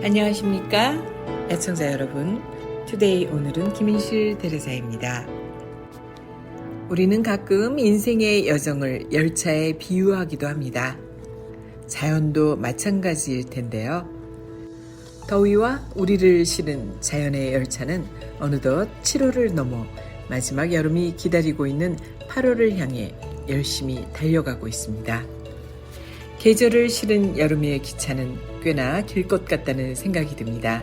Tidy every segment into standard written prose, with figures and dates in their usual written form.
안녕하십니까? 애청자 여러분. 투데이 오늘은 김인실 대레사입니다. 우리는 가끔 인생의 여정을 열차에 비유하기도 합니다. 자연도 마찬가지일 텐데요. 더위와 우리를 실은 자연의 열차는 어느덧 7월을 넘어 마지막 여름이 기다리고 있는 8월을 향해 열심히 달려가고 있습니다. 계절을 실은 여름의 기차는 꽤나 길 것 같다는 생각이 듭니다.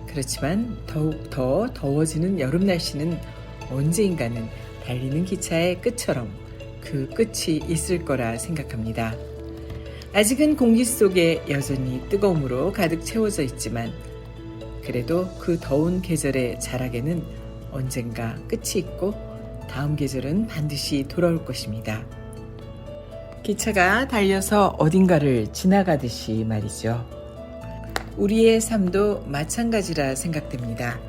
그렇지만 더욱 더 더워지는 여름 날씨는 언제인가는 달리는 기차의 끝처럼 그 끝이 있을 거라 생각합니다. 아직은 공기 속에 여전히 뜨거움으로 가득 채워져 있지만 그래도 그 더운 계절의 자락에는 언젠가 끝이 있고 다음 계절은 반드시 돌아올 것입니다. 기차가 달려서 어딘가를 지나가듯이 말이죠. 우리의 삶도 마찬가지라 생각됩니다.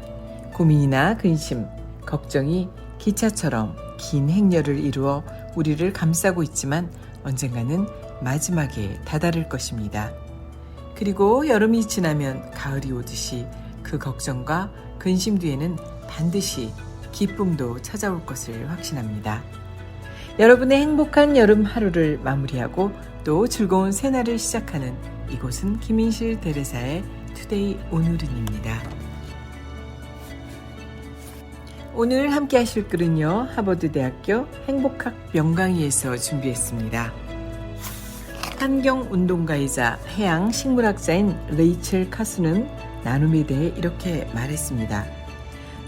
고민이나 근심, 걱정이 기차처럼 긴 행렬을 이루어 우리를 감싸고 있지만 언젠가는 마지막에 다다를 것입니다. 그리고 여름이 지나면 가을이 오듯이 그 걱정과 근심 뒤에는 반드시 기쁨도 찾아올 것을 확신합니다. 여러분의 행복한 여름 하루를 마무리하고 또 즐거운 새날을 시작하는 이곳은 김인실 대레사의 투데이 오늘은입니다. 오늘 함께 하실 글은요, 하버드대학교 행복학 명강의에서 준비했습니다. 환경운동가이자 해양식물학자인 레이첼 카수는 나눔에 대해 이렇게 말했습니다.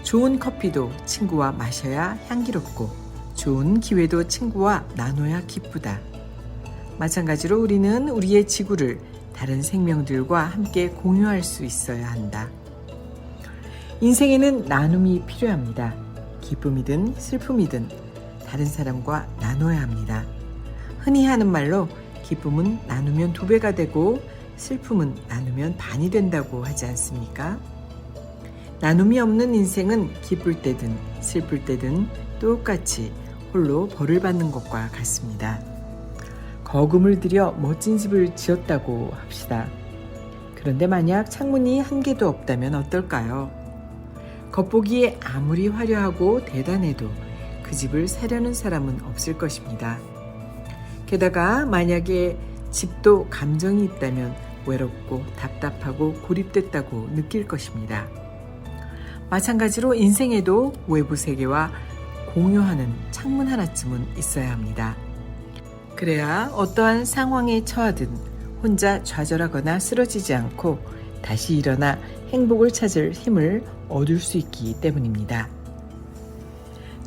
좋은 커피도 친구와 마셔야 향기롭고 좋은 기회도 친구와 나눠야 기쁘다. 마찬가지로 우리는 우리의 지구를 다른 생명들과 함께 공유할 수 있어야 한다. 인생에는 나눔이 필요합니다. 기쁨이든 슬픔이든 다른 사람과 나눠야 합니다. 흔히 하는 말로 기쁨은 나누면 2배가 되고 슬픔은 나누면 반이 된다고 하지 않습니까? 나눔이 없는 인생은 기쁠 때든 슬플 때든 똑같이 홀로 벌을 받는 것과 같습니다. 거금을 들여 멋진 집을 지었다고 합시다. 그런데 만약 창문이 한 개도 없다면 어떨까요? 겉보기에 아무리 화려하고 대단해도 그 집을 사려는 사람은 없을 것입니다. 게다가 만약에 집도 감정이 있다면 외롭고 답답하고 고립됐다고 느낄 것입니다. 마찬가지로 인생에도 외부 세계와 공유하는 창문 하나쯤은 있어야 합니다. 그래야 어떠한 상황에 처하든 혼자 좌절하거나 쓰러지지 않고 다시 일어나 행복을 찾을 힘을 얻을 수 있기 때문입니다.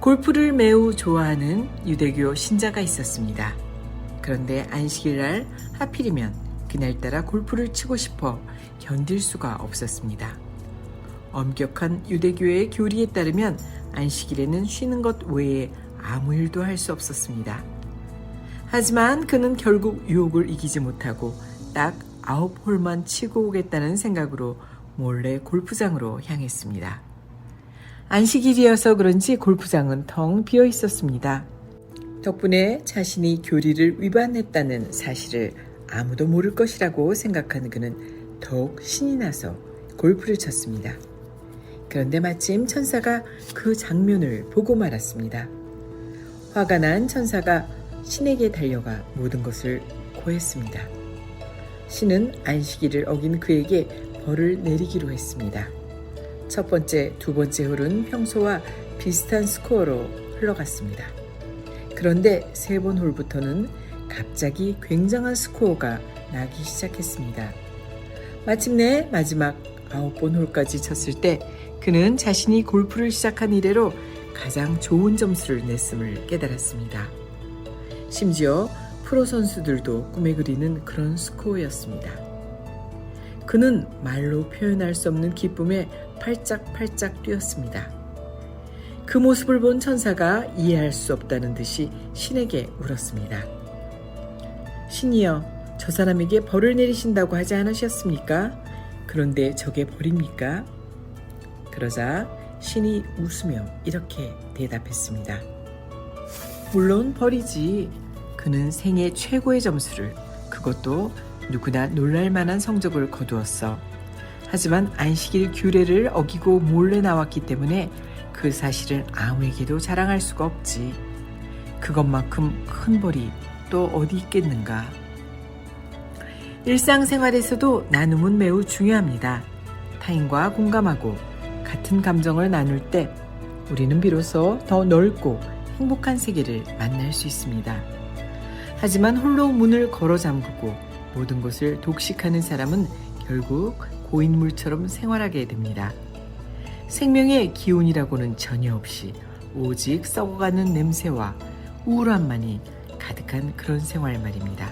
골프를 매우 좋아하는 유대교 신자가 있었습니다. 그런데 안식일날 하필이면 그날따라 골프를 치고 싶어 견딜 수가 없었습니다. 엄격한 유대교의 교리에 따르면 안식일에는 쉬는 것 외에 아무 일도 할 수 없었습니다. 하지만 그는 결국 유혹을 이기지 못하고 딱 9홀만 치고 오겠다는 생각으로 몰래 골프장으로 향했습니다. 안식일이어서 그런지 골프장은 텅 비어 있었습니다. 덕분에 자신이 교리를 위반했다는 사실을 아무도 모를 것이라고 생각한 그는 더욱 신이 나서 골프를 쳤습니다. 그런데 마침 천사가 그 장면을 보고 말았습니다. 화가 난 천사가 신에게 달려가 모든 것을 고했습니다. 신은 안식일을 어긴 그에게 벌을 내리기로 했습니다. 첫 번째, 두 번째 홀은 평소와 비슷한 스코어로 흘러갔습니다. 그런데 세 번 홀부터는 갑자기 굉장한 스코어가 나기 시작했습니다. 마침내 마지막 9번 홀까지 쳤을 때 그는 자신이 골프를 시작한 이래로 가장 좋은 점수를 냈음을 깨달았습니다. 심지어 프로 선수들도 꿈에 그리는 그런 스코어였습니다. 그는 말로 표현할 수 없는 기쁨에 팔짝팔짝 뛰었습니다. 그 모습을 본 천사가 이해할 수 없다는 듯이 신에게 물었습니다. 신이여, 저 사람에게 벌을 내리신다고 하지 않으셨습니까? 그런데 저게 벌입니까? 그러자 신이 웃으며 이렇게 대답했습니다. 물론 벌이지. 그는 생애 최고의 점수를, 그것도 누구나 놀랄 만한 성적을 거두었어. 하지만 안식일 규례를 어기고 몰래 나왔기 때문에 그 사실을 아무에게도 자랑할 수가 없지. 그것만큼 큰 벌이 또 어디 있겠는가. 일상생활에서도 나눔은 매우 중요합니다. 타인과 공감하고 같은 감정을 나눌 때 우리는 비로소 더 넓고 행복한 세계를 만날 수 있습니다. 하지만 홀로 문을 걸어 잠그고 모든 것을 독식하는 사람은 결국 고인물처럼 생활하게 됩니다. 생명의 기운이라고는 전혀 없이 오직 썩어가는 냄새와 우울함만이 가득한 그런 생활 말입니다.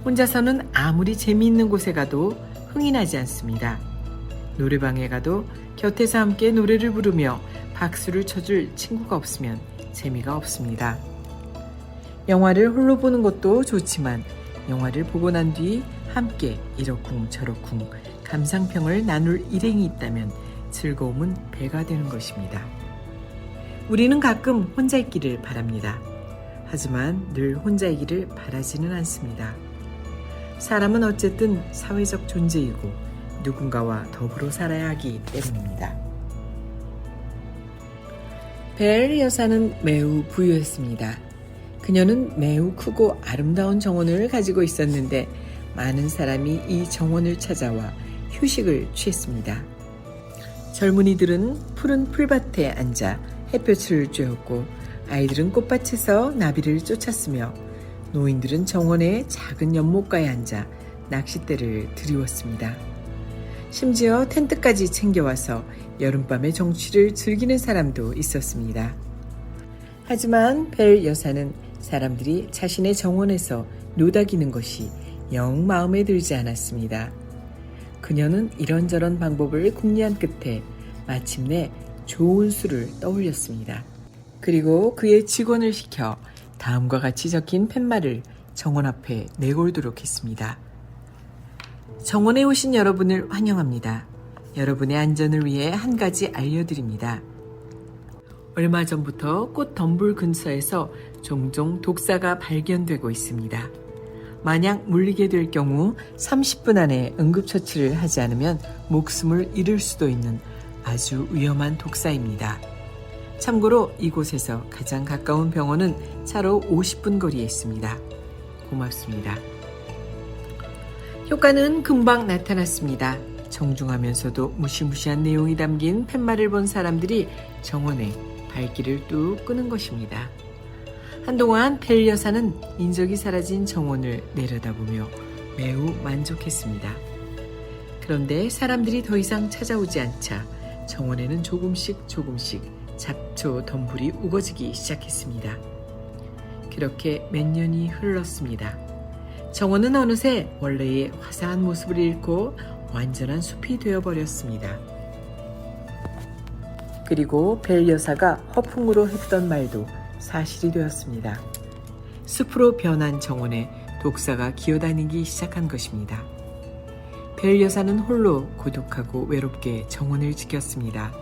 혼자서는 아무리 재미있는 곳에 가도 흥이 나지 않습니다. 노래방에 가도 곁에서 함께 노래를 부르며 박수를 쳐줄 친구가 없으면 재미가 없습니다. 영화를 홀로 보는 것도 좋지만 영화를 보고 난 뒤 함께 이러쿵 저러쿵 감상평을 나눌 일행이 있다면 즐거움은 배가 되는 것입니다. 우리는 가끔 혼자 있기를 바랍니다. 하지만 늘 혼자이기를 바라지는 않습니다. 사람은 어쨌든 사회적 존재이고 누군가와 더불어 살아야 하기 때문입니다. 벨 여사는 매우 부유했습니다. 그녀는 매우 크고 아름다운 정원을 가지고 있었는데 많은 사람이 이 정원을 찾아와 휴식을 취했습니다. 젊은이들은 푸른 풀밭에 앉아 햇볕을 쬐었고 아이들은 꽃밭에서 나비를 쫓았으며 노인들은 정원의 작은 연못가에 앉아 낚싯대를 들이웠습니다. 심지어 텐트까지 챙겨와서 여름밤의 정취를 즐기는 사람도 있었습니다. 하지만 벨 여사는 사람들이 자신의 정원에서 노닥이는 것이 영 마음에 들지 않았습니다. 그녀는 이런저런 방법을 궁리한 끝에 마침내 좋은 수를 떠올렸습니다. 그리고 그의 직원을 시켜 다음과 같이 적힌 팻말을 정원 앞에 내걸도록 했습니다. 정원에 오신 여러분을 환영합니다. 여러분의 안전을 위해 한 가지 알려드립니다. 얼마 전부터 꽃 덤불 근처에서 종종 독사가 발견되고 있습니다. 만약 물리게 될 경우 30분 안에 응급처치를 하지 않으면 목숨을 잃을 수도 있는 아주 위험한 독사입니다. 참고로 이곳에서 가장 가까운 병원은 차로 50분 거리에 있습니다. 고맙습니다. 효과는 금방 나타났습니다. 정중하면서도 무시무시한 내용이 담긴 팻말을 본 사람들이 정원에 발길을 뚝 끄는 것입니다. 한동안 벨 여사는 인적이 사라진 정원을 내려다보며 매우 만족했습니다. 그런데 사람들이 더 이상 찾아오지 않자 정원에는 조금씩 잡초 덤불이 우거지기 시작했습니다. 그렇게 몇 년이 흘렀습니다. 정원은 어느새 원래의 화사한 모습을 잃고 완전한 숲이 되어버렸습니다. 그리고 벨 여사가 허풍으로 했던 말도 사실이 되었습니다. 숲으로 변한 정원에 독사가 기어다니기 시작한 것입니다. 벨 여사는 홀로 고독하고 외롭게 정원을 지켰습니다.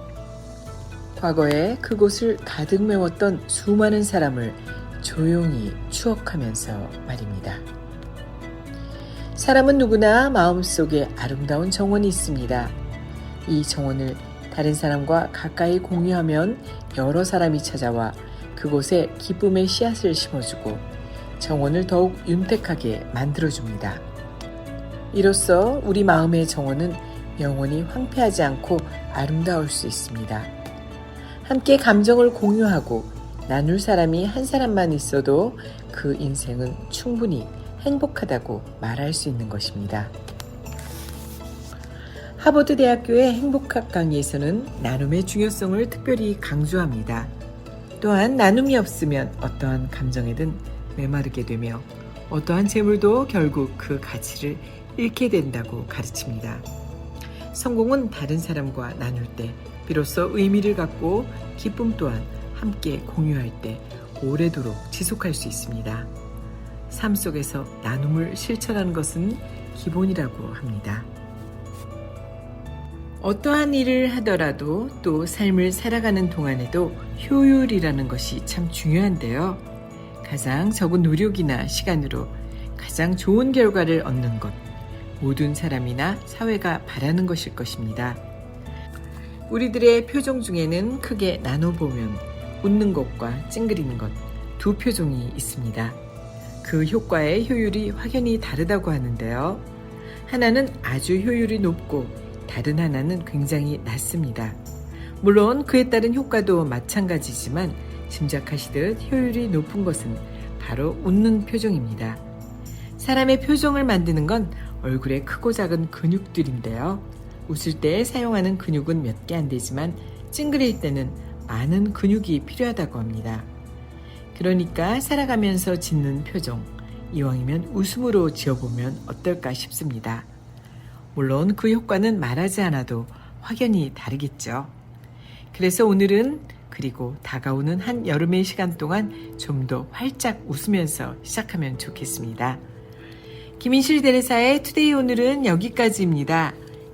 과거에 그곳을 가득 메웠던 수많은 사람을 조용히 추억하면서 말입니다. 사람은 누구나 마음속에 아름다운 정원이 있습니다. 이 정원을 다른 사람과 가까이 공유하면 여러 사람이 찾아와 그곳에 기쁨의 씨앗을 심어주고 정원을 더욱 윤택하게 만들어줍니다. 이로써 우리 마음의 정원은 영원히 황폐하지 않고 아름다울 수 있습니다. 함께 감정을 공유하고 나눌 사람이 한 사람만 있어도 그 인생은 충분히 행복하다고 말할 수 있는 것입니다. 하버드 대학교의 행복학 강의에서는 나눔의 중요성을 특별히 강조합니다. 또한 나눔이 없으면 어떠한 감정에든 메마르게 되며 어떠한 재물도 결국 그 가치를 잃게 된다고 가르칩니다. 성공은 다른 사람과 나눌 때 비로소 의미를 갖고 기쁨 또한 함께 공유할 때 오래도록 지속할 수 있습니다. 삶 속에서 나눔을 실천하는 것은 기본이라고 합니다. 어떠한 일을 하더라도 또 삶을 살아가는 동안에도 효율이라는 것이 참 중요한데요. 가장 적은 노력이나 시간으로 가장 좋은 결과를 얻는 것, 모든 사람이나 사회가 바라는 것일 것입니다. 우리들의 표정 중에는 크게 나눠보면 웃는 것과 찡그리는 것 두 표정이 있습니다. 그 효과의 효율이 확연히 다르다고 하는데요. 하나는 아주 효율이 높고 다른 하나는 굉장히 낮습니다. 물론 그에 따른 효과도 마찬가지지만 짐작하시듯 효율이 높은 것은 바로 웃는 표정입니다. 사람의 표정을 만드는 건 얼굴의 크고 작은 근육들인데요. 웃을 때 사용하는 근육은 몇 개 안 되지만 찡그릴 때는 많은 근육이 필요하다고 합니다. 그러니까 살아가면서 짓는 표정, 이왕이면 웃음으로 지어보면 어떨까 싶습니다. 물론 그 효과는 말하지 않아도 확연히 다르겠죠. 그래서 오늘은 그리고 다가오는 한 여름의 시간 동안 좀 더 활짝 웃으면서 시작하면 좋겠습니다. 김인실 대리사의 투데이 오늘은 여기까지입니다.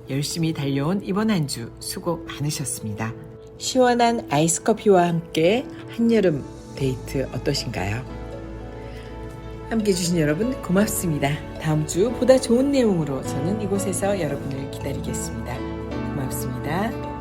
열심히 달려온 이번 한 주 수고 많으셨습니다. 시원한 아이스 커피와 함께 한여름 데이트 어떠신가요? 함께 해주신 여러분 고맙습니다. 다음 주 보다 좋은 내용으로 저는 이곳에서 여러분을 기다리겠습니다. 고맙습니다.